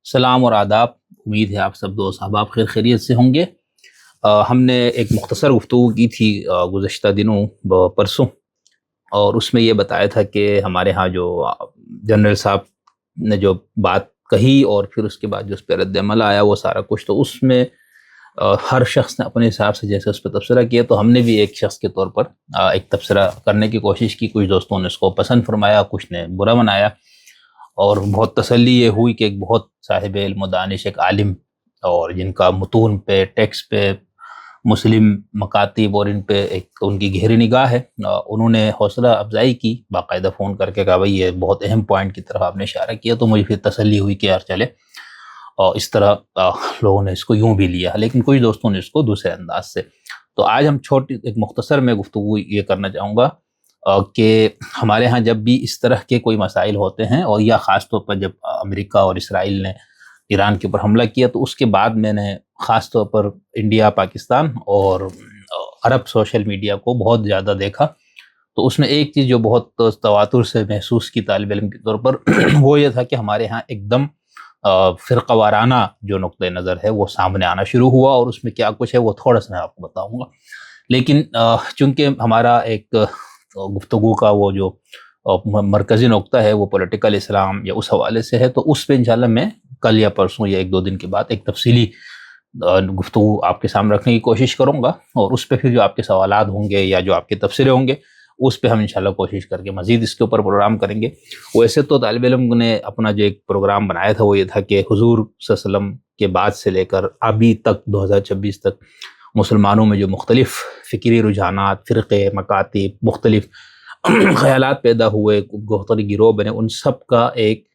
سلام اور آداب، امید ہے آپ سب دوست احباب خیر خیریت سے ہوں گے۔ ہم نے ایک مختصر گفتگو کی تھی گزشتہ دنوں پرسوں، اور اس میں یہ بتایا تھا کہ ہمارے ہاں جو جنرل صاحب نے جو بات کہی اور پھر اس کے بعد جو اس پہ رد عمل آیا وہ سارا کچھ، تو اس میں ہر شخص نے اپنے حساب سے جیسے اس پہ تبصرہ کیا، تو ہم نے بھی ایک شخص کے طور پر ایک تبصرہ کرنے کی کوشش کی۔ کچھ دوستوں نے اس کو پسند فرمایا، کچھ نے برا منایا، اور بہت تسلی یہ ہوئی کہ ایک بہت صاحب علم و دانش، ایک عالم، اور جن کا متون پہ، ٹیکسٹ پہ، مسلم مکاتب اور ان پہ ایک ان کی گہری نگاہ ہے، انہوں نے حوصلہ افزائی کی، باقاعدہ فون کر کے کہا بھائی یہ بہت اہم پوائنٹ کی طرف آپ نے اشارہ کیا، تو مجھے پھر تسلی ہوئی کہ یار چلے، اور اس طرح لوگوں نے اس کو یوں بھی لیا، لیکن کچھ دوستوں نے اس کو دوسرے انداز سے۔ تو آج ہم چھوٹی ایک مختصر میں گفتگو یہ کرنا چاہوں گا کہ ہمارے ہاں جب بھی اس طرح کے کوئی مسائل ہوتے ہیں، اور یا خاص طور پر جب امریکہ اور اسرائیل نے ایران کے اوپر حملہ کیا، تو اس کے بعد میں نے خاص طور پر انڈیا، پاکستان اور عرب سوشل میڈیا کو بہت زیادہ دیکھا، تو اس میں ایک چیز جو بہت تواتر سے محسوس کی طالب علم کے طور پر وہ یہ تھا کہ ہمارے ہاں ایک دم فرقہ وارانہ جو نقطہ نظر ہے وہ سامنے آنا شروع ہوا، اور اس میں کیا کچھ ہے وہ تھوڑا سا میں آپ کو بتاؤں گا۔ لیکن چونکہ ہمارا ایک گفتگو کا وہ جو مرکزی نقطہ ہے وہ پولیٹیکل اسلام یا اس حوالے سے ہے، تو اس پہ انشاءاللہ میں کل یا پرسوں یا ایک دو دن کے بعد ایک تفصیلی گفتگو آپ کے سامنے رکھنے کی کوشش کروں گا، اور اس پہ پھر جو آپ کے سوالات ہوں گے یا جو آپ کے تبصرے ہوں گے اس پہ ہم انشاءاللہ کوشش کر کے مزید اس کے اوپر پروگرام کریں گے۔ ویسے تو طالب علم نے اپنا جو ایک پروگرام بنایا تھا وہ یہ تھا کہ حضور صلی اللہ علیہ وسلم کے بعد سے لے کر ابھی تک 2026 تک مسلمانوں میں جو مختلف فکری رجحانات، فرقے، مکاتب، مختلف خیالات پیدا ہوئے، مختلف گروہ بنے، ان سب کا ایک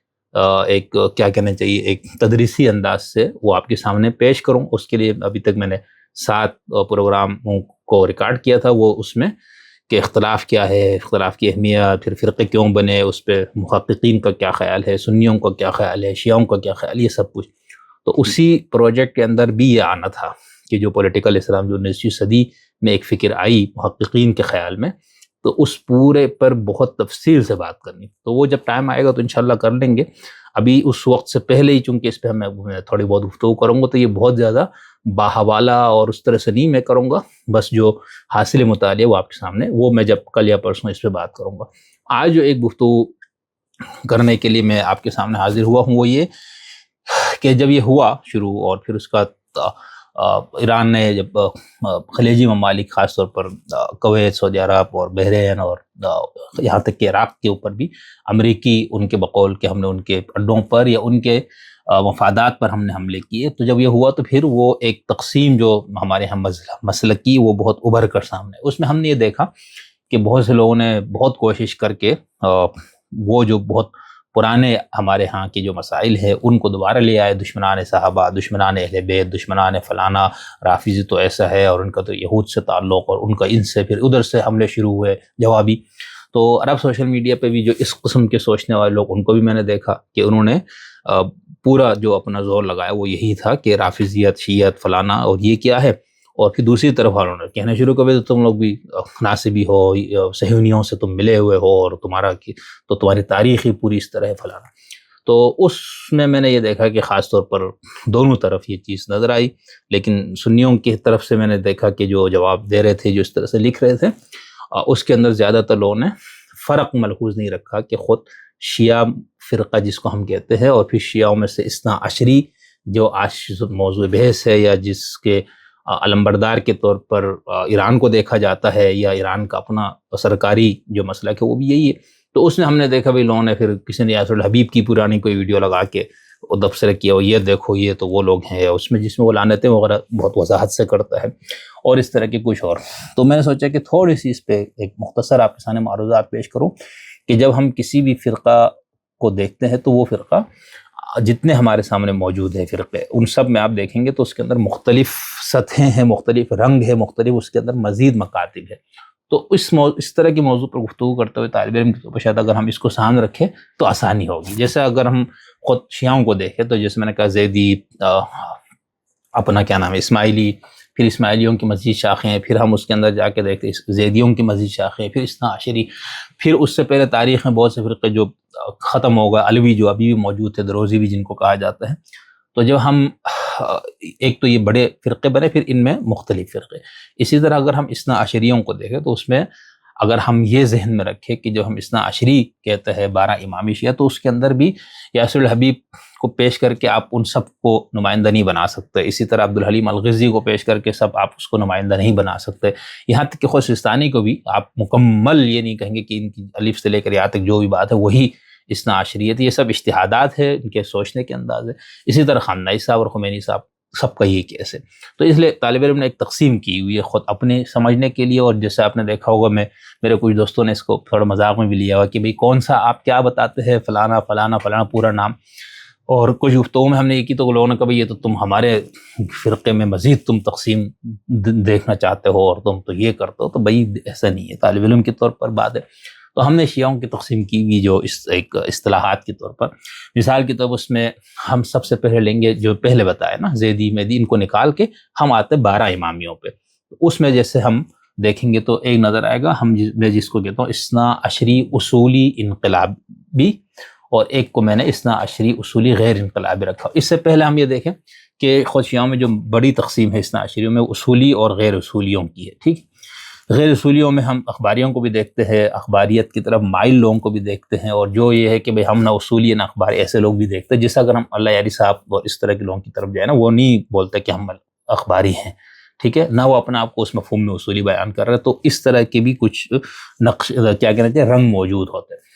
کیا کہنا چاہیے، ایک تدریسی انداز سے وہ آپ کے سامنے پیش کروں۔ اس کے لیے ابھی تک میں نے 7 پروگراموں کو ریکارڈ کیا تھا، وہ اس میں کہ اختلاف کیا ہے، اختلاف کی اہمیت، پھر فرقے کیوں بنے، اس پہ محققین کا کیا خیال ہے، سنیوں کا کیا خیال ہے، شیعوں کا کیا خیال ہے، یہ سب کچھ۔ تو اسی پروجیکٹ کے اندر بھی یہ آنا تھا کہ جو پولیٹیکل اسلام جو 19ویں صدی میں ایک فکر آئی محققین کے خیال میں، تو اس پورے پر بہت تفصیل سے بات کرنی، تو وہ جب ٹائم آئے گا تو انشاءاللہ کر لیں گے۔ ابھی اس وقت سے پہلے ہی چونکہ اس پہ میں تھوڑی بہت گفتگو کروں گا، تو یہ بہت زیادہ باحوالہ اور اس طرح سے نہیں میں کروں گا، بس جو حاصل مطالعہ وہ آپ کے سامنے، وہ میں جب کل یا پرسوں اس پہ بات کروں گا۔ آج جو ایک گفتگو کرنے کے لیے میں آپ کے سامنے حاضر ہوا ہوں وہ یہ کہ جب یہ ہوا شروع، اور پھر اس کا ایران نے جب خلیجی ممالک خاص طور پر کویت، سعودی عرب اور بحرین اور یہاں تک کہ عراق کے اوپر بھی امریکی ان کے بقول کہ ہم نے ان کے اڈوں پر یا ان کے مفادات پر ہم نے حملے کیے، تو جب یہ ہوا تو پھر وہ ایک تقسیم جو ہمارے ہم مسلکی وہ بہت ابھر کر سامنے، اس میں ہم نے یہ دیکھا کہ بہت سے لوگوں نے بہت کوشش کر کے وہ جو بہت پرانے ہمارے ہاں کے جو مسائل ہیں ان کو دوبارہ لے آئے، دشمنان صحابہ، دشمنان اہل بیت، دشمنان فلانا، رافضی تو ایسا ہے، اور ان کا تو یہود سے تعلق، اور ان کا ان سے پھر ادھر سے حملے شروع ہوئے جوابی۔ تو عرب سوشل میڈیا پہ بھی جو اس قسم کے سوچنے والے لوگ، ان کو بھی میں نے دیکھا کہ انہوں نے پورا جو اپنا زور لگایا وہ یہی تھا کہ رافضیت، شیعت، فلانا، اور یہ کیا ہے، اور پھر دوسری طرف والوں نے کہنا شروع کر دیا تم لوگ بھی ناصبی ہو، صہیونیوں سے تم ملے ہوئے ہو، اور تو تمہاری تاریخ ہی پوری اس طرح ہے، فلانا۔ تو اس میں نے یہ دیکھا کہ خاص طور پر دونوں طرف یہ چیز نظر آئی، لیکن سنیوں کی طرف سے میں نے دیکھا کہ جو جواب دے رہے تھے، جو اس طرح سے لکھ رہے تھے، اس کے اندر زیادہ تر لوگوں نے فرق ملحوظ نہیں رکھا کہ خود شیعہ فرقہ جس کو ہم کہتے ہیں، اور پھر شیعوں میں سے اثنا عشری جو آج موضوع بحث ہے، یا جس کے علمبردار کے طور پر ایران کو دیکھا جاتا ہے، یا ایران کا اپنا سرکاری جو مسلک ہے وہ بھی یہی ہے۔ تو اس میں ہم نے دیکھا بھی لوگوں نے، پھر کسی نے یاسر الحبیب کی پرانی کوئی ویڈیو لگا کے وہ تبصرہ کیا، یہ دیکھو یہ تو وہ لوگ ہیں، اس میں جس میں وہ لعنتیں وغیرہ بہت وضاحت سے کرتا ہے، اور اس طرح کے کچھ اور۔ تو میں نے سوچا کہ تھوڑی سی اس پہ ایک مختصر آپ کے سامنے معروضات پیش کروں کہ جب ہم کسی بھی فرقہ کو دیکھتے ہیں تو وہ فرقہ جتنے ہمارے سامنے موجود ہیں فرقے، ان سب میں آپ دیکھیں گے تو اس کے اندر مختلف سطحیں ہیں، مختلف رنگ ہے، مختلف اس کے اندر مزید مکاتب ہے۔ تو اس طرح کی موضوع پر گفتگو کرتے ہوئے طالب علم کے شاید اگر ہم اس کو سامنے رکھیں تو آسانی ہوگی۔ جیسے اگر ہم خود شیعوں کو دیکھیں تو جیسے میں نے کہا زیدی، اپنا کیا نام ہے، اسماعیلی، پھر اسماعیلیوں کی مزید شاخیں ہیں، پھر ہم اس کے اندر جا کے دیکھتے ہیں زیدیوں کی مزید شاخیں، پھر اثنا عشری، پھر اس سے پہلے تاریخ میں بہت سے فرقے جو ختم ہو گئے، علوی جو ابھی بھی موجود تھے، دروزی بھی جن کو کہا جاتا ہے۔ تو جب ہم ایک تو یہ بڑے فرقے بنے، پھر ان میں مختلف فرقے، اسی طرح اگر ہم اثنا عشریوں کو دیکھیں تو اس میں اگر ہم یہ ذہن میں رکھیں کہ جو ہم اثنا عشری کہتے ہیں 12 امامی شیعہ، تو اس کے اندر بھی یاسر الحبیب کو پیش کر کے آپ ان سب کو نمائندہ نہیں بنا سکتے، اسی طرح عبدالحلیم الغزی کو پیش کر کے سب آپ اس کو نمائندہ نہیں بنا سکتے، یہاں تک کہ خوشستانی کو بھی آپ مکمل یہ نہیں کہیں گے کہ ان کی الف سے لے کر یہاں تک جو بھی بات ہے وہی اثنا عشریت، یہ سب اجتہادات ہے، ان کے سوچنے کے انداز ہے۔ اسی طرح خامنہئی صاحب اور خمینی صاحب سب کا یہ کیس ہے۔ تو اس لیے طالب علم نے ایک تقسیم کی ہوئی ہے خود اپنے سمجھنے کے لیے، اور جیسے آپ نے دیکھا ہوگا میرے کچھ دوستوں نے اس کو تھوڑا مذاق میں بھی لیا ہوا کہ بھئی کون سا آپ کیا بتاتے ہیں، فلانا فلانا فلانا پورا نام، اور کچھ گفتگو میں ہم نے یہ کی تو لوگوں نے کہا یہ تو تم ہمارے فرقے میں مزید تم تقسیم دیکھنا چاہتے ہو اور تم تو یہ کرتے ہو، تو بھئی ایسا نہیں ہے، طالب علم کے طور پر بات ہے۔ تو ہم نے شیعوں کی تقسیم کی ہوئی جو ایک اصطلاحات کے طور پر، مثال کے طور پر اس میں ہم سب سے پہلے لیں گے جو پہلے بتایا نا زیدی مہدی، ان کو نکال کے ہم آتے 12 امامیوں پہ، اس میں جیسے ہم دیکھیں گے تو ایک نظر آئے گا، میں جس کو کہتا ہوں اثنا عشری اصولی انقلابی، اور ایک کو میں نے اثنا عشری اصولی غیر انقلابی رکھا۔ اس سے پہلے ہم یہ دیکھیں کہ خود شیعوں میں جو بڑی تقسیم ہے اثنا عشریوں میں، اصولی اور غیر اصولیوں کی ہے، ٹھیک۔ غیر اصولیوں میں ہم اخباریوں کو بھی دیکھتے ہیں، اخباریت کی طرف مائل لوگوں کو بھی دیکھتے ہیں، اور جو یہ ہے کہ بھئی ہم نہ اصولی نہ اخباری، ایسے لوگ بھی دیکھتے ہیں، جس اگر ہم اللہ یاری صاحب اور اس طرح کے لوگوں کی طرف جائیں نا، وہ نہیں بولتے کہ ہم اخباری ہیں، ٹھیک ہے، نہ وہ اپنا آپ کو اس مفہوم میں اصولی بیان کر رہے، تو اس طرح کے بھی کچھ نقش کیا کہنا چاہیے رنگ موجود ہوتے ہیں۔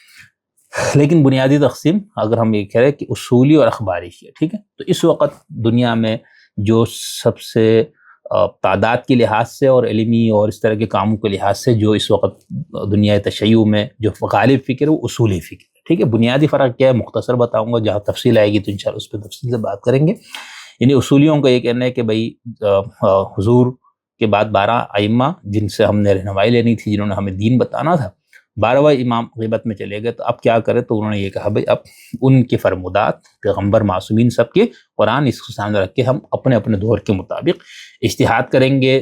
لیکن بنیادی تقسیم اگر ہم یہ کہہ رہے ہیں کہ اصولی اور اخباری ہے، ٹھیک ہے، تو اس وقت دنیا میں جو سب سے تعداد کے لحاظ سے اور علمی اور اس طرح کے کاموں کے لحاظ سے جو اس وقت دنیا تشیع میں جو غالب فکر ہے وہ اصولی فکر ہے، ٹھیک ہے۔ بنیادی فرق کیا ہے مختصر بتاؤں گا، جہاں تفصیل آئے گی تو انشاءاللہ اس پہ تفصیل سے بات کریں گے۔ یعنی اصولیوں کا یہ کہنا ہے کہ بھئی حضور کے بعد 12 ائمہ جن سے ہم نے رہنمائی لینی تھی، جنہوں نے ہمیں دین بتانا تھا، 12واں امام غیبت میں چلے گئے، تو اب کیا کرے، تو انہوں نے یہ کہا بھئی اب ان کے فرمودات پیغمبر معصومین سب کے قرآن اس کو سامنے رکھ کے ہم اپنے اپنے دور کے مطابق اجتہاد کریں گے،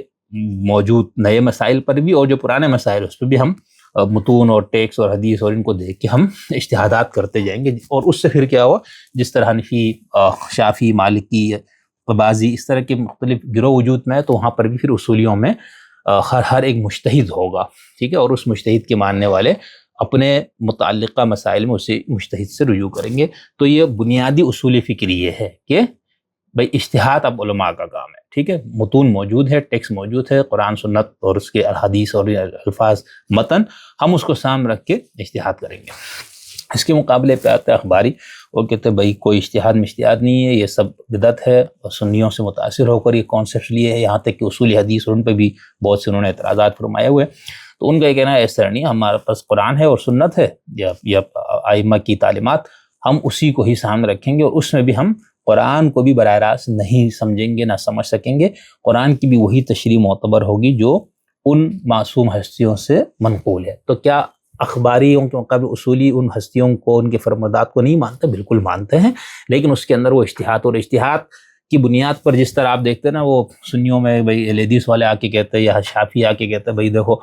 موجود نئے مسائل پر بھی، اور جو پرانے مسائل اس پہ بھی ہم متون اور ٹیکس اور حدیث اور ان کو دیکھ کے ہم اجتہادات کرتے جائیں گے۔ اور اس سے پھر کیا ہوا، جس طرح حنفی، شافعی، مالکی، بعضی اس طرح کے مختلف گروہ وجود میں ہے، تو وہاں پر بھی پھر اصولیوں میں ہر ایک مجتہد ہوگا، ٹھیک ہے، اور اس مجتہد کے ماننے والے اپنے متعلقہ مسائل میں اسے مجتہد سے رجوع کریں گے۔ تو یہ بنیادی اصولی فکر یہ ہے کہ بھئی اجتہاد اب علماء کا کام ہے، ٹھیک ہے، متون موجود ہے، ٹیکس موجود ہے، قرآن سنت اور اس کے حدیث اور الفاظ متن، ہم اس کو سامنے رکھ کے اجتہاد کریں گے۔ اس کے مقابلے پہ آتا ہے اخباری، وہ کہتے ہیں بھئی کوئی اجتہاد میں اجتہاد نہیں ہے، یہ سب بدعت ہے، اور سنیوں سے متاثر ہو کر یہ کانسیپٹس لیے ہے، یہاں تک کہ اصول حدیث اور ان پہ بھی بہت سے انہوں نے اعتراضات فرمائے ہوئے۔ تو ان کا یہ کہنا ہے ایسا نہیں، ہمارے پاس قرآن ہے اور سنت ہے یا ائمہ کی تعلیمات، ہم اسی کو ہی سامنے رکھیں گے، اور اس میں بھی ہم قرآن کو بھی براہ راست نہیں سمجھیں گے، نہ سمجھ سکیں گے، قرآن کی بھی وہی تشریح معتبر ہوگی جو ان معصوم ہستیوں سے منقول ہے۔ تو کیا اخباریوں کے مقابل اصولی ان ہستیوں کو، ان کے فرمودات کو نہیں مانتے؟ بالکل مانتے ہیں، لیکن اس کے اندر وہ اجتہاد، اور اجتہاد کی بنیاد پر جس طرح آپ دیکھتے ہیں نا، وہ سنیوں میں بھئی حدیث والے آ کے کہتے ہیں، یا شافعی آ کے کہتے ہیں بھئی دیکھو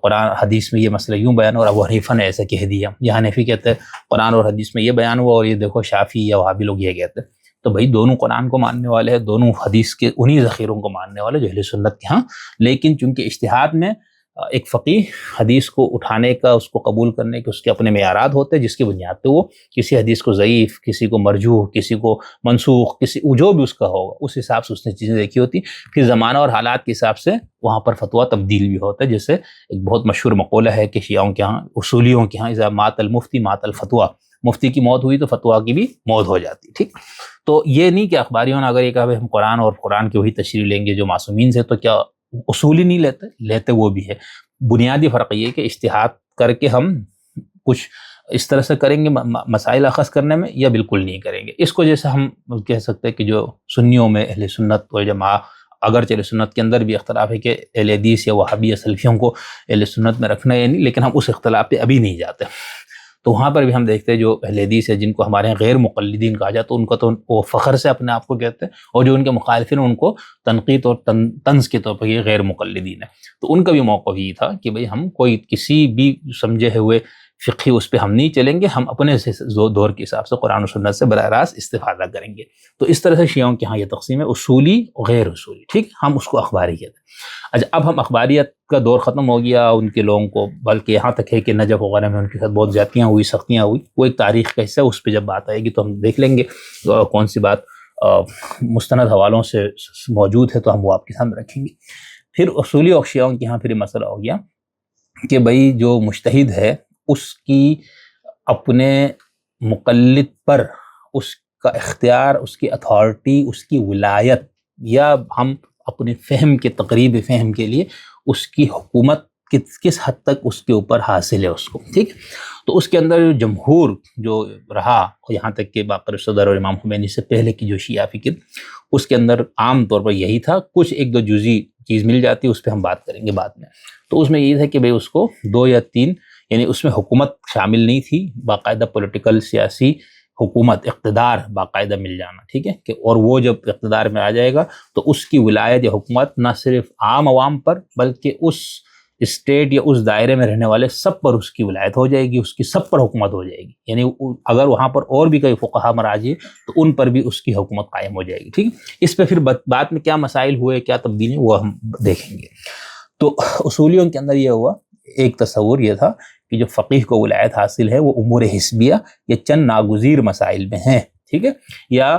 قرآن حدیث میں یہ مسئلہ یوں بیان ہوا، اور ابو حنیفہ نے ایسا کہہ دیا، یا حنفی کہتے ہیں قرآن اور حدیث میں یہ بیان ہوا، اور یہ دیکھو شافعی یا وہابی لوگ یہ کہتے ہیں۔ تو بھئی دونوں قرآن کو ماننے والے ہیں، دونوں حدیث کے انہی ذخیروں کو ماننے والے جو اہل سنت کے ہاں، لیکن چونکہ اجتہاد میں ایک فقیہ حدیث کو اٹھانے کا، اس کو قبول کرنے کے اس کے اپنے معیارات ہوتے ہیں، جس کی بنیاد پہ وہ کسی حدیث کو ضعیف، کسی کو مرجوح، کسی کو منسوخ، جو بھی اس کا ہوگا اس حساب سے اس نے چیزیں دیکھی ہوتی، پھر زمانہ اور حالات کے حساب سے وہاں پر فتویٰ تبدیل بھی ہوتا ہے۔ جیسے ایک بہت مشہور مقولہ ہے کہ شیعوں کے ہاں، اصولیوں کے ہاں، اذا مات المفتی مات الفتویٰ، مفتی کی موت ہوئی تو فتویٰ کی بھی موت ہو جاتی، ٹھیک۔ تو یہ نہیں کہ اخباریوں نے اگر یہ کہا ہم قرآن اور قرآن کی وہی تشریح لیں گے جو معصومین سے، تو کیا اصولی نہیں لیتے وہ بھی ہے۔ بنیادی فرق یہ ہے کہ اجتہاد کر کے ہم کچھ اس طرح سے کریں گے مسائل اخذ کرنے میں، یا بالکل نہیں کریں گے۔ اس کو جیسے ہم کہہ سکتے ہیں کہ جو سنیوں میں اہل سنت والجماعہ، اگرچہ اہل سنت کے اندر بھی اختلاف ہے کہ اہل حدیث یا وہابی یا سلفیوں کو اہل سنت میں رکھنا ہے یا نہیں، لیکن ہم اس اختلاف پہ ابھی نہیں جاتے۔ تو وہاں پر بھی ہم دیکھتے ہیں جو اہل حدیث ہے جن کو ہمارے یہاں غیر مقلدین کہا جاتا ہے، ان کا تو وہ فخر سے اپنے آپ کو کہتے ہیں، اور جو ان کے مخالفین ان کو تنقید اور طنز کے طور پر یہ غیر مقلدین ہے۔ تو ان کا بھی موقف یہ تھا کہ بھئی ہم کوئی کسی بھی سمجھے ہوئے فقہی اس پہ ہم نہیں چلیں گے، ہم اپنے سے دور کے حساب سے قرآن و سنت سے براہ راست استفادہ کریں گے۔ تو اس طرح سے شیعوں کے ہاں یہ تقسیم ہے، اصولی اور غیر اصولی، ٹھیک، ہم اس کو اخباری کہتے ہیں۔ اچھا، اب ہم اخباریت کا دور ختم ہو گیا ان کے لوگوں کو، بلکہ یہاں تک ہے کہ نجف وغیرہ میں ان کے ساتھ بہت زیادتیاں ہوئی، سختیاں ہوئی، وہ ایک تاریخ کا حصہ ہے، اس پہ جب بات آئے گی تو ہم دیکھ لیں گے کون سی بات مستند حوالوں سے موجود ہے تو ہم وہ آپ کے سامنے رکھیں گے۔ پھر اصولی اور شیعوں کے ہاں پھر یہ مسئلہ ہو گیا کہ بھئی جو مجتہد ہے اس کی اپنے مقلد پر اس کا اختیار، اس کی اتھارٹی، اس کی ولایت، یا ہم اپنے فہم کے تقریب فہم کے لیے اس کی حکومت کس حد تک اس کے اوپر حاصل ہے اس کو، ٹھیک۔ تو اس کے اندر جمہور جو رہا، یہاں تک کہ باقر صدر اور امام خمینی سے پہلے کی جو شیعہ فکر، اس کے اندر عام طور پر یہی تھا، کچھ ایک دو جزئی چیز مل جاتی، اس پہ ہم بات کریں گے بعد میں۔ تو اس میں یہ تھا کہ بھئی اس کو 2 یا 3، یعنی اس میں حکومت شامل نہیں تھی، باقاعدہ پولیٹیکل سیاسی حکومت، اقتدار باقاعدہ مل جانا، ٹھیک ہے کہ، اور وہ جب اقتدار میں آ جائے گا تو اس کی ولایت یا حکومت نہ صرف عام عوام پر بلکہ اس اسٹیٹ یا اس دائرے میں رہنے والے سب پر اس کی ولایت ہو جائے گی، اس کی سب پر حکومت ہو جائے گی، یعنی اگر وہاں پر اور بھی کئی فقہا مراجع تو ان پر بھی اس کی حکومت قائم ہو جائے گی، ٹھیک۔ اس پہ پھر بعد میں کیا مسائل ہوئے، کیا تبدیلی، وہ ہم دیکھیں گے۔ تو اصولیوں کے اندر یہ ہوا، ایک تصور یہ تھا کہ جو فقیہ کو ولایت حاصل ہے وہ امور حسبیہ یا چند ناگزیر مسائل میں ہیں، ٹھیک ہے، یا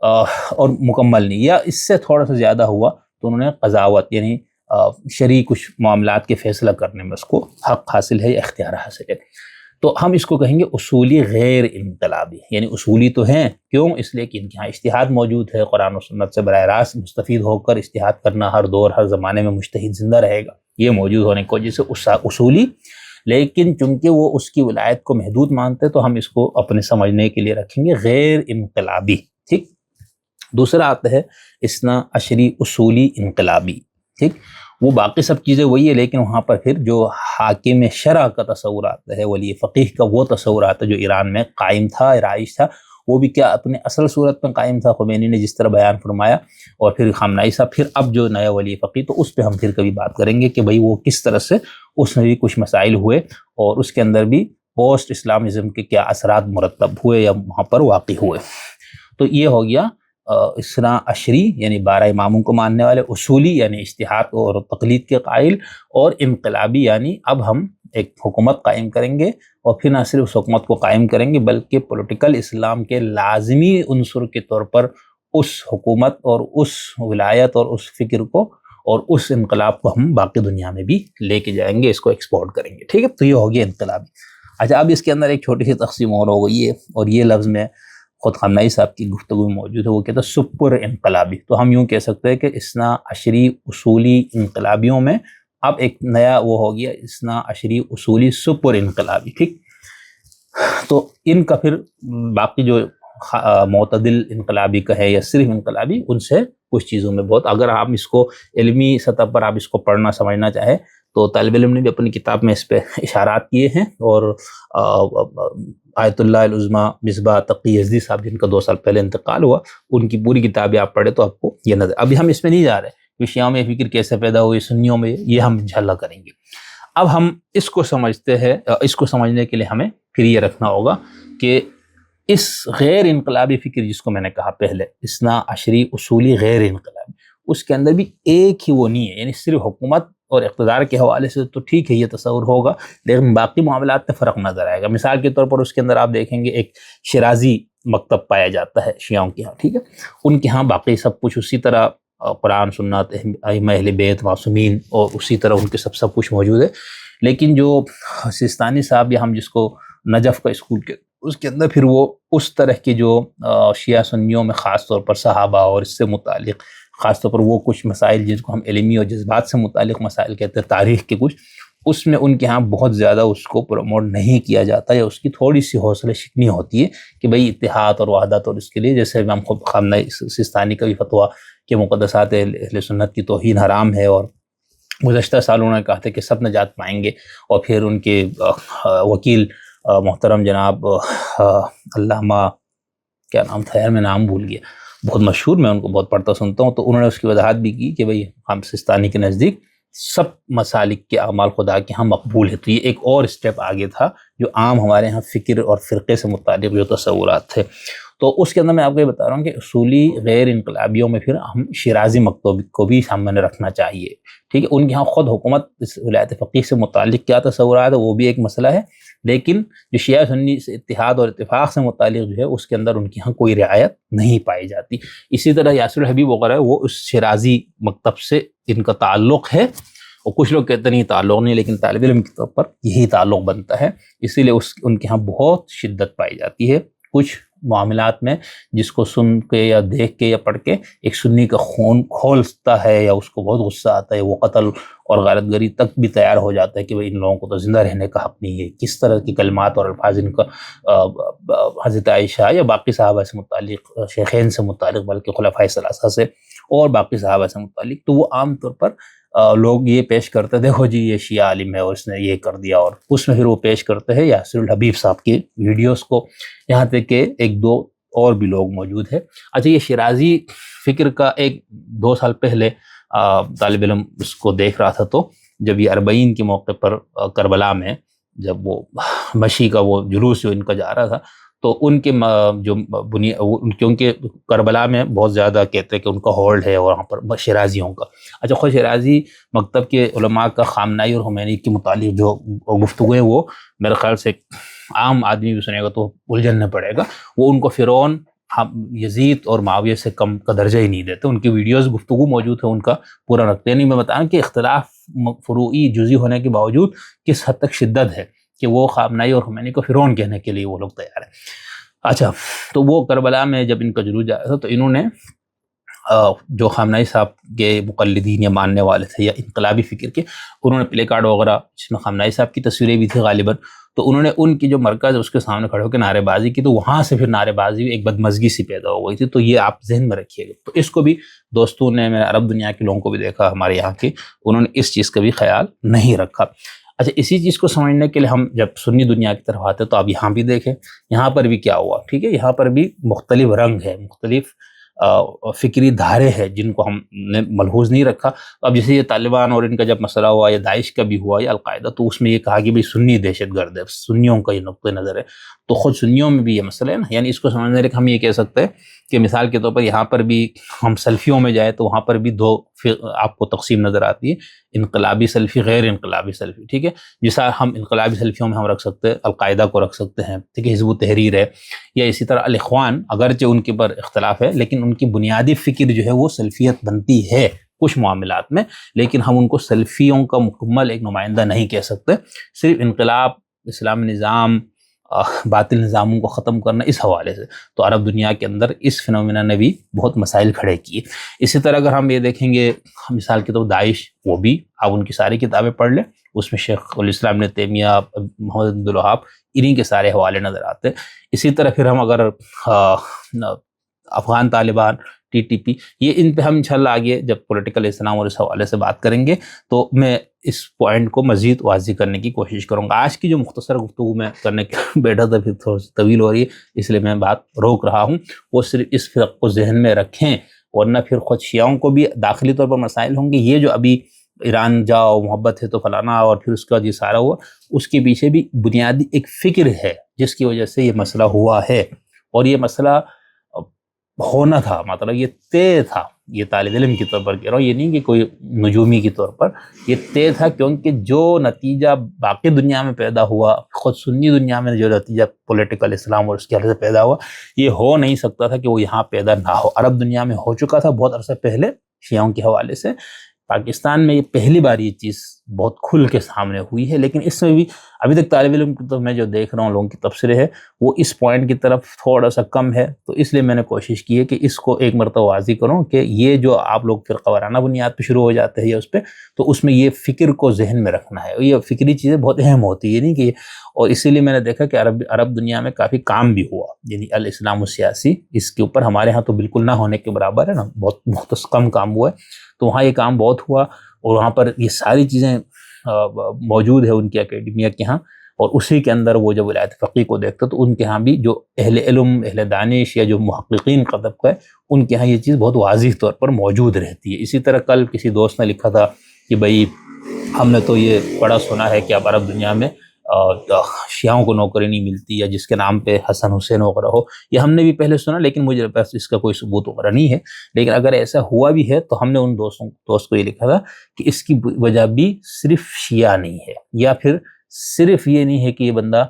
اور مکمل نہیں، یا اس سے تھوڑا سا زیادہ ہوا تو انہوں نے قضاوت، یعنی شرعی کچھ معاملات کے فیصلہ کرنے میں اس کو حق حاصل ہے یا اختیار حاصل ہے۔ تو ہم اس کو کہیں گے اصولی غیر انقلابی، یعنی اصولی تو ہیں، کیوں؟ اس لیے کہ ان کے یہاں اجتہاد موجود ہے، قرآن و سنت سے براہ راست مستفید ہو کر اجتہاد کرنا، ہر دور ہر زمانے میں مجتہد زندہ رہے گا، یہ موجود ہونے کی وجہ سے اصولی، لیکن چونکہ وہ اس کی ولایت کو محدود مانتے تو ہم اس کو اپنے سمجھنے کے لیے رکھیں گے غیر انقلابی، ٹھیک۔ دوسرا آتا ہے اثنا عشری اصولی انقلابی، ٹھیک، وہ باقی سب چیزیں وہی ہے، لیکن وہاں پر پھر جو حاکم شرع کا تصور آتا ہے، ولی فقیہ کا وہ تصور آتا ہے جو ایران میں قائم تھا، رائج تھا، وہ بھی کیا اپنے اصل صورت میں قائم تھا، خمینی نے جس طرح بیان فرمایا، اور پھر خامنہئی صاحب، پھر اب جو نیا ولی فقیہ، تو اس پہ ہم پھر کبھی بات کریں گے کہ بھئی وہ کس طرح سے اس میں بھی کچھ مسائل ہوئے، اور اس کے اندر بھی پوسٹ اسلامزم کے کیا اثرات مرتب ہوئے یا وہاں پر واقع ہوئے۔ تو یہ ہو گیا اثنا عشری، یعنی 12 اماموں کو ماننے والے، اصولی یعنی اجتہاد اور تقلید کے قائل، اور انقلابی یعنی اب ہم ایک حکومت قائم کریں گے، اور پھر نہ صرف اس حکومت کو قائم کریں گے بلکہ پولیٹیکل اسلام کے لازمی عنصر کے طور پر اس حکومت اور اس ولایت اور اس فکر کو اور اس انقلاب کو ہم باقی دنیا میں بھی لے کے جائیں گے، اس کو ایکسپورٹ کریں گے، ٹھیک ہے۔ تو یہ ہو گیا انقلابی۔ اچھا، اب اس کے اندر ایک چھوٹی سی تقسیم اور ہو گئی ہے، اور یہ لفظ میں خود خامنہئی صاحب کی گفتگو میں موجود ہے، وہ کہتا ہے سپر انقلابی۔ تو ہم یوں کہہ سکتے ہیں کہ اثنا عشری اصولی انقلابیوں میں اب ایک نیا وہ ہو گیا اثنا عشری اصولی سپر انقلابی، ٹھیک۔ تو ان کا پھر باقی جو معتدل انقلابی کا ہے یا صرف انقلابی، ان سے کچھ چیزوں میں بہت، اگر آپ اس کو علمی سطح پر آپ اس کو پڑھنا سمجھنا چاہیں تو طالب علم نے بھی اپنی کتاب میں اس پہ اشارات کیے ہیں، اور آیت اللہ العظمیٰ مصباح تقی یزدی صاحب جن کا 2 سال پہلے انتقال ہوا، ان کی پوری کتابیں آپ پڑھیں تو آپ کو یہ نظر، ابھی ہم اس میں نہیں جا رہے کہ شیعوں میں فکر کیسے پیدا ہوئی، سنیوں میں، یہ ہم انشاءاللہ کریں گے۔ اب ہم اس کو سمجھتے ہیں، اس کو سمجھنے کے لیے ہمیں پھر یہ رکھنا ہوگا کہ اس غیر انقلابی فکر جس کو میں نے کہا پہلے اثنا عشری اصولی غیر انقلابی، اس کے اندر بھی ایک ہی وہ نہیں ہے، یعنی صرف حکومت اور اقتدار کے حوالے سے تو ٹھیک ہے یہ تصور ہوگا، لیکن باقی معاملات میں فرق نظر آئے گا۔ مثال کے طور پر اس کے اندر آپ دیکھیں گے ایک شیرازی مکتب پایا جاتا ہے شیعوں کے ہاں، ٹھیک ہے، ان کے ہاں باقی سب کچھ اسی طرح قرآن سنت ائمہ اہل بیت معصومین اور اسی طرح ان کے سب کچھ موجود ہے، لیکن جو سیستانی صاحب یا ہم جس کو نجف کا اسکول کے، اس کے اندر پھر وہ اس طرح کے جو شیعہ سنیوں میں خاص طور پر صحابہ اور اس سے متعلق خاص طور پر وہ کچھ مسائل جن کو ہم علمی اور جذبات سے متعلق مسائل کہتے ہیں، تاریخ کے کچھ، اس میں ان کے ہاں بہت زیادہ اس کو پروموٹ نہیں کیا جاتا، یا اس کی تھوڑی سی حوصلہ شکنی ہوتی ہے کہ بھئی اتحاد اور وحدت، اور اس کے لیے جیسے امام خامنہئی سیستانی کا بھی فتویٰ کہ مقدسات اہل سنت کی توہین حرام ہے، اور گزشتہ سال انہوں نے کہا تھا کہ سب نجات پائیں گے، اور پھر ان کے وکیل محترم جناب علامہ کیا نام تھا یار، میں نام بھول گیا، بہت مشہور، میں ان کو بہت پڑھتا سنتا ہوں، تو انہوں نے اس کی وضاحت بھی کی کہ بھئی ہم سستانی کے نزدیک سب مسالک کے اعمال خدا کے ہاں مقبول ہے. تو یہ ایک اور اسٹیپ آگے تھا جو عام ہمارے ہاں فکر اور فرقے سے متعلق جو تصورات تھے. تو اس کے اندر میں آپ کو یہ بتا رہا ہوں کہ اصولی غیر انقلابیوں میں پھر ہم شیرازی مکتوب کو بھی سامنے رکھنا چاہیے. ٹھیک ہے، ان کے ہاں خود حکومت اس ولایت فقیہ سے متعلق کیا تصورات ہے وہ بھی ایک مسئلہ ہے، لیکن جو شیعہ سنی سے اتحاد اور اتفاق سے متعلق جو ہے اس کے اندر ان کی ہاں کوئی رعایت نہیں پائی جاتی. اسی طرح یاسر الحبیب وغیرہ وہ اس شیرازی مکتب سے ان کا تعلق ہے، اور کچھ لوگ کہتے نہیں تعلق نہیں، لیکن طالب علم کے طور پر یہی تعلق بنتا ہے، اسی لیے ان کے ہاں بہت شدت پائی جاتی ہے کچھ معاملات میں، جس کو سن کے یا دیکھ کے یا پڑھ کے ایک سنی کا خون کھولتا ہے یا اس کو بہت غصہ آتا ہے، وہ قتل اور غارت گری تک بھی تیار ہو جاتا ہے کہ ان لوگوں کو تو زندہ رہنے کا حق نہیں ہے. کس طرح کی کلمات اور الفاظ ان کا حضرت عائشہ یا باقی صحابہ سے متعلق، شیخین سے متعلق، بلکہ خلفائے ثلاثہ سے اور باقی صحابہ سے متعلق، تو وہ عام طور پر لوگ یہ پیش کرتے، دیکھو جی یہ شیعہ عالم ہے اور اس نے یہ کر دیا، اور اس میں پھر وہ پیش کرتے ہیں یاسر الحبیب صاحب کی ویڈیوز کو، یہاں تک کہ ایک دو اور بھی لوگ موجود ہیں. اچھا، یہ شیرازی فکر کا ایک 2 سال پہلے طالب علم اس کو دیکھ رہا تھا، تو جب یہ اربعین کے موقع پر کربلا میں جب وہ مشی کا وہ جلوس جو ان کا جا رہا تھا، تو ان کے جو کیونکہ کربلا میں بہت زیادہ کہتے ہیں کہ ان کا ہولڈ ہے وہاں پر شیرازیوں کا. اچھا، خود شیرازی مکتب کے علماء کا خامنائی اور خمینی کے متعلق جو گفتگو ہے وہ میرے خیال سے عام آدمی بھی سنے گا تو الجھن نہ پڑے گا. وہ ان کو فرعون، یزید اور معاویہ سے کم کا درجہ ہی نہیں دیتے. ان کی ویڈیوز گفتگو موجود ہے، ان کا پورا رکھتے ہیں. نہیں، میں بتاؤں کہ اختلاف فروعی جزئی ہونے کے باوجود کس حد تک شدت ہے کہ وہ خامنائی اور خمینی کو فرعون کہنے کے لیے وہ لوگ تیار ہیں. اچھا، تو وہ کربلا میں جب ان کا جلوس جا رہا تھا، تو انہوں نے جو خامنائی صاحب کے مقلدین یا ماننے والے تھے یا انقلابی فکر کے، انہوں نے پلے کارڈ وغیرہ جس میں خامنائی صاحب کی تصویریں بھی تھی غالباً، تو انہوں نے ان کی جو مرکز ہے اس کے سامنے کھڑے ہو کے نعرے بازی کی، تو وہاں سے پھر نعرے بازی ایک بدمزگی سی پیدا ہو گئی تھی. تو یہ آپ ذہن میں رکھیے گا. تو اس کو بھی دوستوں نے، میں نے عرب دنیا کے لوگوں کو بھی دیکھا ہمارے یہاں کے، انہوں نے اس چیز کا بھی خیال نہیں رکھا. اچھا، اسی چیز کو سمجھنے کے لیے ہم جب سنی دنیا کی طرف آتے تو اب یہاں بھی دیکھیں یہاں پر بھی کیا ہوا. ٹھیک ہے، یہاں پر بھی مختلف رنگ ہے، مختلف فکری دھارے ہیں جن کو ہم نے ملحوظ نہیں رکھا. اب جیسے یہ طالبان اور ان کا جب مسئلہ ہوا، یا داعش کا بھی ہوا یا القاعدہ، تو اس میں یہ کہا کہ بھئی سنی دہشت گرد ہے، سنیوں کا یہ نقطہ نظر ہے. تو خود سنیوں میں بھی یہ مسئلہ ہے نا، یعنی اس کو سمجھنے کے ہم یہ کہہ سکتے ہیں کہ مثال کے طور پر یہاں پر بھی ہم سلفیوں میں جائیں تو وہاں پر بھی دو آپ کو تقسیم نظر آتی ہے، انقلابی سلفی، غیر انقلابی سلفی. ٹھیک ہے، جیسا ہم انقلابی سلفیوں میں ہم رکھ سکتے ہیں القاعدہ کو رکھ سکتے ہیں، ٹھیک ہے، حزب التحریر ہے، یا اسی طرح الاخوان، اگرچہ ان کے پر اختلاف ہے لیکن ان کی بنیادی فکر جو ہے وہ سلفیت بنتی ہے کچھ معاملات میں، لیکن ہم ان کو سلفیوں کا مکمل ایک نمائندہ نہیں کہہ سکتے. صرف انقلاب، اسلامی نظام، باطل نظاموں کو ختم کرنا، اس حوالے سے تو عرب دنیا کے اندر اس فنومینا نے بھی بہت مسائل کھڑے کیے. اسی طرح اگر ہم یہ دیکھیں گے مثال کے طور داعش، وہ بھی آپ ان کی ساری کتابیں پڑھ لیں، اس میں شیخ الاسلام ابن تیمیہ، محمد بن عبد الوہاب، انہی کے سارے حوالے نظر آتے ہیں. اسی طرح پھر ہم اگر Afghan Taliban, T T P, یہ ان پہ ہم انشاءاللہ آگے جب پولیٹیکل اسلام اور اس حوالے سے بات کریں گے تو میں اس پوائنٹ کو مزید واضح کرنے کی کوشش کروں گا. آج کی جو مختصر گفتگو میں کرنے کے بیٹھا تھا، پھر تھوڑی سی طویل ہو رہی ہے اس لیے میں بات روک رہا ہوں. وہ صرف اس فرق کو ذہن میں رکھیں، ورنہ پھر خود شیعوں کو بھی داخلی طور پر مسائل ہوں گے. یہ جو ابھی ایران جاؤ، محبت ہے تو فلانا، اور پھر اس کا یہ سارا ہوا، اس کے پیچھے بھی بنیادی ایک فکر ہے جس کی وجہ سے یہ مسئلہ ہوا ہے. اور یہ مسئلہ ہونا تھا، مطلب یہ طے تھا. یہ طالب علم کی طور پر کہہ رہا ہوں، یہ نہیں کہ کوئی نجومی کی طور پر، یہ طے تھا. کیونکہ جو نتیجہ باقی دنیا میں پیدا ہوا، خود سنی دنیا میں جو نتیجہ پولیٹیکل اسلام اور اس کے حوالے سے پیدا ہوا، یہ ہو نہیں سکتا تھا کہ وہ یہاں پیدا نہ ہو. عرب دنیا میں ہو چکا تھا بہت عرصہ پہلے شیعوں کے حوالے سے. پاکستان میں یہ پہلی بار یہ چیز بہت کھل کے سامنے ہوئی ہے، لیکن اس میں بھی ابھی تک طالب علم تو میں جو دیکھ رہا ہوں لوگوں کی تبصرے ہے وہ اس پوائنٹ کی طرف تھوڑا سا کم ہے. تو اس لیے میں نے کوشش کی ہے کہ اس کو ایک مرتبہ واضح کروں کہ یہ جو آپ لوگ فرقہ وارانہ بنیاد پہ شروع ہو جاتے ہیں یا اس پہ، تو اس میں یہ فکر کو ذہن میں رکھنا ہے. یہ فکری چیزیں بہت اہم ہوتی ہے، نہیں کہ اور اسی لیے میں نے دیکھا کہ عرب دنیا میں کافی کام بھی ہوا، یعنی الاسلام السیاسی، اس کے اوپر ہمارے ہاں تو بالکل نہ ہونے کے برابر ہے نا، بہت کم کام ہوا ہے. تو وہاں یہ کام بہت ہوا، اور وہاں پر یہ ساری چیزیں موجود ہے ان کی اکیڈمیا کے ہاں. اور اسی کے اندر وہ جب ولایت فقیہ کو دیکھتا تو ان کے ہاں بھی جو اہل علم، اہل دانش یا جو محققین کا طبقہ ہے ان کے ہاں یہ چیز بہت واضح طور پر موجود رہتی ہے۔ اسی طرح کل کسی دوست نے لکھا تھا کہ بھئی ہم نے تو یہ پڑھا سنا ہے کہ اب عرب دنیا میں شیعوں کو نوکری نہیں ملتی، یا جس کے نام پہ حسن حسین وغیرہ ہو، یہ ہم نے بھی پہلے سنا لیکن مجھے پاس اس کا کوئی ثبوت وغیرہ نہیں ہے۔ لیکن اگر ایسا ہوا بھی ہے تو ہم نے ان دوست کو یہ لکھا تھا کہ اس کی وجہ بھی صرف شیعہ نہیں ہے، یا پھر صرف یہ نہیں ہے کہ یہ بندہ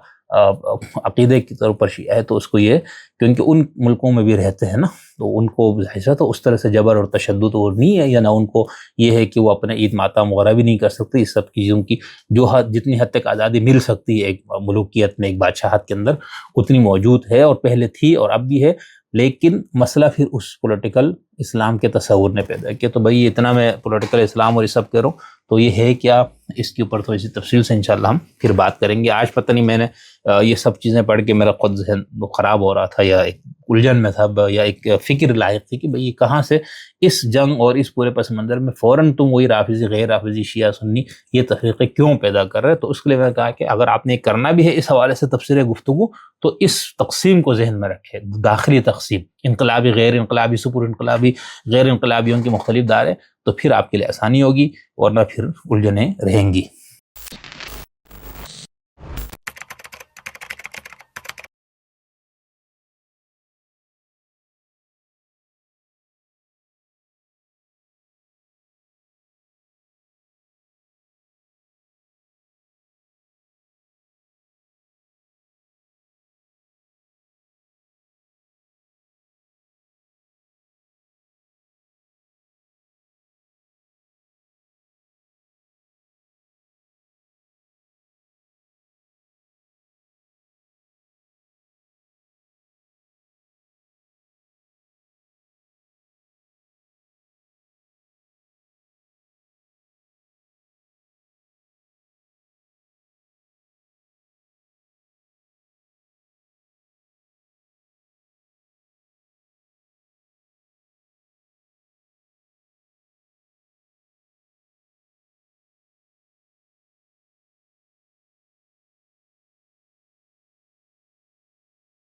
عقیدے کی طور پر شیعہ ہے تو اس کو یہ، کیونکہ ان ملکوں میں بھی رہتے ہیں نا، تو ان کو ظاہر تو اس طرح سے جبر اور تشدد اور نہیں ہے، یا نہ ان کو یہ ہے کہ وہ اپنے عید ماتم وغیرہ بھی نہیں کر سکتے۔ اس سب چیزوں کی جو جتنی حد تک آزادی مل سکتی ہے ایک ملوکیت میں، ایک بادشاہت کے اندر، اتنی موجود ہے اور پہلے تھی اور اب بھی ہے۔ لیکن مسئلہ پھر اس پولیٹیکل اسلام کے تصور نے پیدا کیا۔ تو بھئی اتنا میں پولیٹیکل اسلام اور یہ سب کہہ رہا ہوں، تو یہ ہے کیا، اس کے اوپر تھوڑی سی تفصیل سے انشاءاللہ ہم پھر بات کریں گے۔ آج پتہ نہیں میں نے یہ سب چیزیں پڑھ کے میرا خود ذہن خراب ہو رہا تھا، یا ایک الجھن میں تھا، یا ایک فکر لاحق تھی کہ بھئی کہاں سے اس جنگ اور اس پورے پس منظر میں فوراً تم وہی رافضی، غیر رافضی، شیعہ سنی یہ تفریقے کیوں پیدا کر رہے؟ تو اس کے لیے میں نے کہا کہ اگر آپ نے کرنا بھی ہے اس حوالے سے تفسیر گفتگو، تو اس تقسیم کو ذہن میں رکھے، داخلی تقسیم، انقلابی، غیر انقلابی، سپر انقلابی، غیر انقلابیوں کی مختلف داریں، تو پھر آپ کے لیے آسانی ہوگی، ورنہ پھر الجھنیں رہیں گی۔